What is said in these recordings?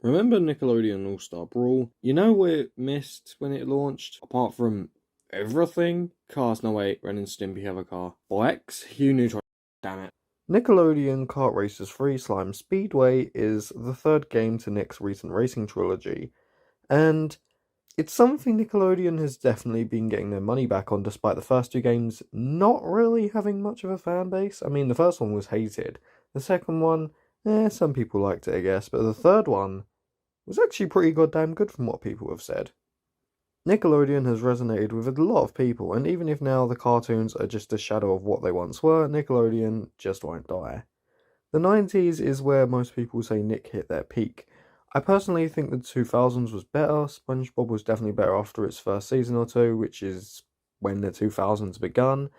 Remember Nickelodeon All-Star Brawl? You know what it missed when it launched? Apart from everything? Cars, no wait, Ren and Stimpy have a car. Bikes? Who knew? Damn it. Nickelodeon Kart Racers 3 Slime Speedway is the third game to Nick's recent racing trilogy, and it's something Nickelodeon has definitely been getting their money back on, despite the first two games not really having much of a fan base. I mean, the first one was hated. The second one, some people liked it, I guess, but the third one was actually pretty goddamn good from what people have said. Nickelodeon has resonated with a lot of people, and even if now the cartoons are just a shadow of what they once were, Nickelodeon just won't die. The 90s is where most people say Nick hit their peak. I personally think the 2000s was better. SpongeBob was definitely better after its first season or two, which is when the 2000s begun.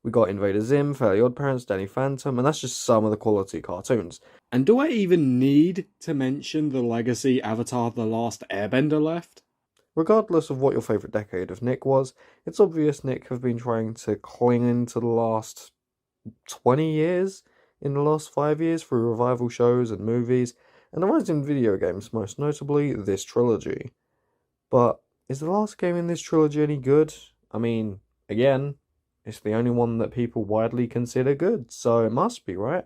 We got Invader Zim, Fairly OddParents, Danny Phantom, and that's just some of the quality cartoons. And do I even need to mention the legacy Avatar The Last Airbender left? Regardless of what your favourite decade of Nick was, it's obvious Nick have been trying to cling into the last 20 years, in the last 5 years, through revival shows and movies, and the rise in video games, most notably this trilogy. But is the last game in this trilogy any good? I mean, again, it's the only one that people widely consider good, so it must be, right?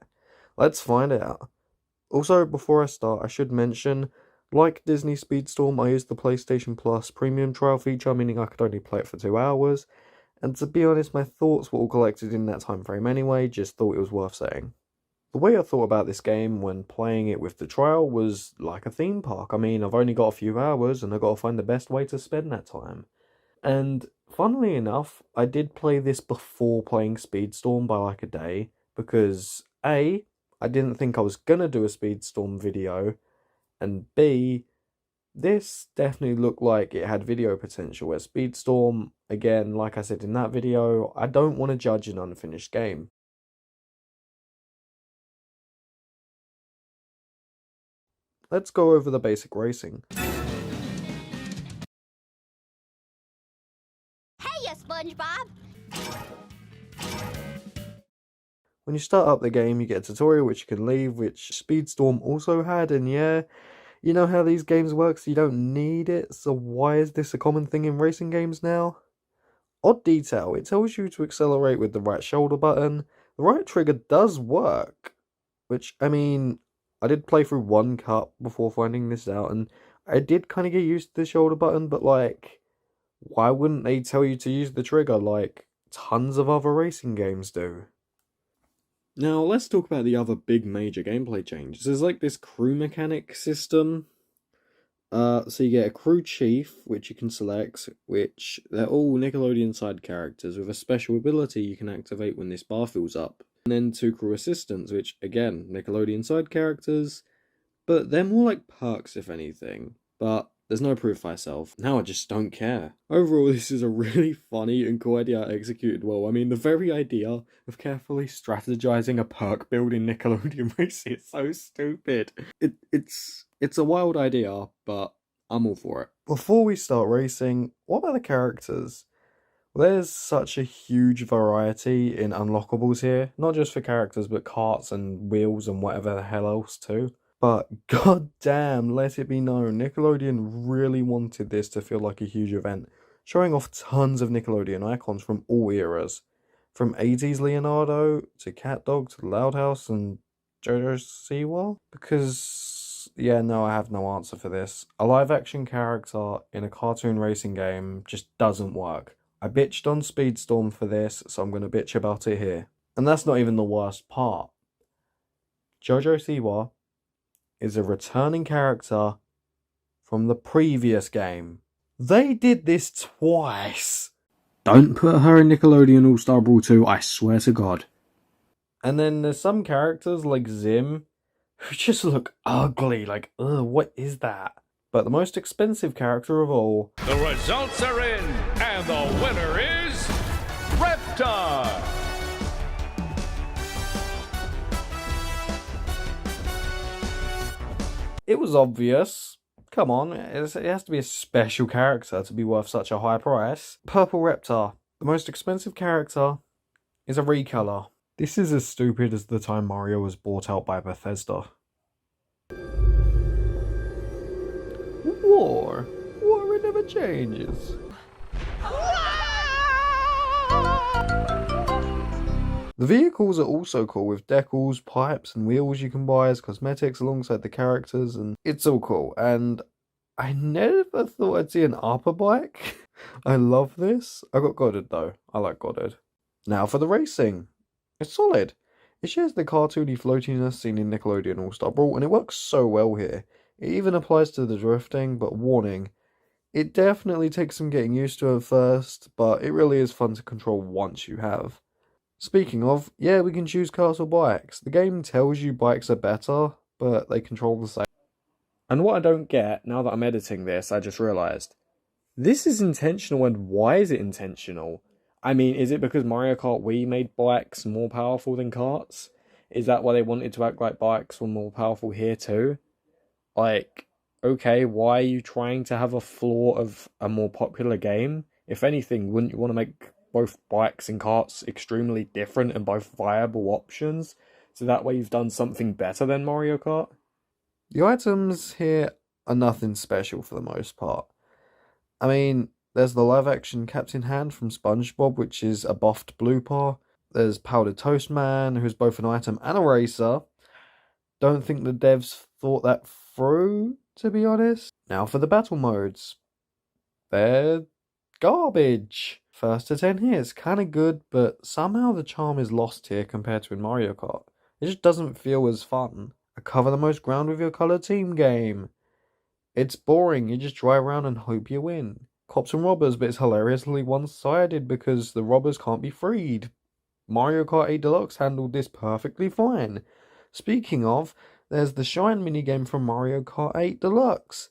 Let's find out. Also, before I start, I should mention, like Disney Speedstorm, I used the PlayStation Plus premium trial feature, meaning I could only play it for 2 hours, and to be honest, my thoughts were all collected in that time frame anyway, just thought it was worth saying. The way I thought about this game when playing it with the trial was like a theme park. I mean, I've only got a few hours, and I've got to find the best way to spend that time. And funnily enough, I did play this before playing Speedstorm by like a day, because A, I didn't think I was gonna do a Speedstorm video, and B, this definitely looked like it had video potential, where Speedstorm, again, like I said in that video, I don't want to judge an unfinished game. Let's go over the basic racing. Hey, SpongeBob! When you start up the game, you get a tutorial which you can leave, which Speedstorm also had, and yeah, you know how these games work, so you don't need it, so why is this a common thing in racing games now? Odd detail, it tells you to accelerate with the right shoulder button. The right trigger does work, which, I mean, I did play through one cup before finding this out, and I did kind of get used to the shoulder button, but like, why wouldn't they tell you to use the trigger like tons of other racing games do? Now, let's talk about the other big major gameplay changes. There's like this crew mechanic system. So you get a crew chief, which you can select, which they're all Nickelodeon side characters with a special ability you can activate when this bar fills up. And then 2 crew assistants, which again, Nickelodeon side characters, but they're more like perks if anything. But there's no proof myself. Now I just don't care. Overall, this is a really funny and cool idea executed well. I mean, the very idea of carefully strategizing a perk build in Nickelodeon Racing is so stupid. It's a wild idea, but I'm all for it. Before we start racing, what about the characters? There's such a huge variety in unlockables here. Not just for characters, but carts and wheels and whatever the hell else too. But goddamn, let it be known, Nickelodeon really wanted this to feel like a huge event, showing off tons of Nickelodeon icons from all eras. From 80s Leonardo, to CatDog, to Loud House, and JoJo Siwa. Because, yeah, no, I have no answer for this. A live-action character in a cartoon racing game just doesn't work. I bitched on Speedstorm for this, so I'm going to bitch about it here. And that's not even the worst part. JoJo Siwa is a returning character from the previous game. They did this twice. Don't put her in Nickelodeon All-Star Brawl 2, I swear to God. And then there's some characters like Zim who just look ugly, like, ugh, what is that? But the most expensive character of all... The results are in, and the winner is... Reptar! It was obvious. Come on, it has to be a special character to be worth such a high price. Purple Reptar. The most expensive character is a recolor. This is as stupid as the time Mario was bought out by Bethesda. changes. The vehicles are also cool with decals, pipes, and wheels you can buy as cosmetics alongside the characters, and it's all cool. And I never thought I'd see an upper bike. I love this. I got Goddard though. I like Goddard. Now for the racing. It's solid. It shares the cartoony floatiness seen in Nickelodeon All-Star Brawl, and it works so well here. It even applies to the drifting, but warning, it definitely takes some getting used to at first, but it really is fun to control once you have. Speaking of, yeah, we can choose cars or bikes. The game tells you bikes are better, but they control the same. And what I don't get, now that I'm editing this, I just realised. This is intentional, and why is it intentional? I mean, is it because Mario Kart Wii made bikes more powerful than karts? Is that why they wanted to act like bikes were more powerful here too? Like, okay, why are you trying to have a flaw of a more popular game? If anything, wouldn't you want to make both bikes and karts extremely different and both viable options? So that way you've done something better than Mario Kart? The items here are nothing special for the most part. I mean, there's the live-action Captain Hand from SpongeBob, which is a buffed blue par. There's Powdered Toast Man, who's both an item and a racer. Don't think the devs thought that through, to be honest. Now for the battle modes. They're garbage. First to 10 hits, kinda good, but somehow the charm is lost here compared to in Mario Kart. It just doesn't feel as fun. A cover the most ground with your colour team game. It's boring, you just drive around and hope you win. Cops and robbers, but it's hilariously one-sided because the robbers can't be freed. Mario Kart 8 Deluxe handled this perfectly fine. Speaking of, there's the Shine minigame from Mario Kart 8 Deluxe.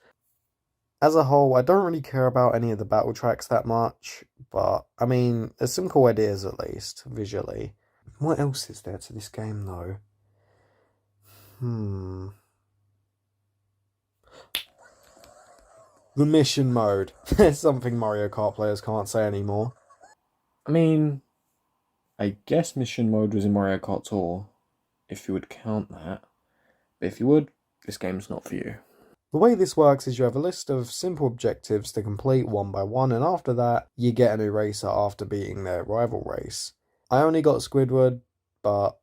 As a whole, I don't really care about any of the battle tracks that much, but, I mean, there's some cool ideas at least, visually. What else is there to this game, though? The mission mode. There's something Mario Kart players can't say anymore. I mean, I guess mission mode was in Mario Kart Tour, if you would count that. But if you would, this game's not for you. The way this works is you have a list of simple objectives to complete one by one, and after that, you get a new racer after beating their rival race. I only got Squidward, but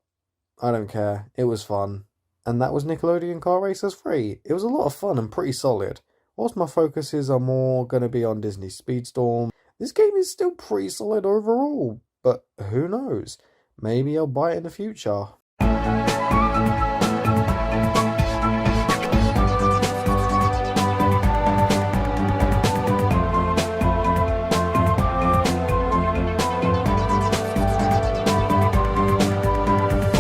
I don't care. It was fun. And that was Nickelodeon Kart Racers 3. It was a lot of fun and pretty solid. Whilst my focuses are more going to be on Disney Speedstorm, this game is still pretty solid overall. But who knows? Maybe I'll buy it in the future.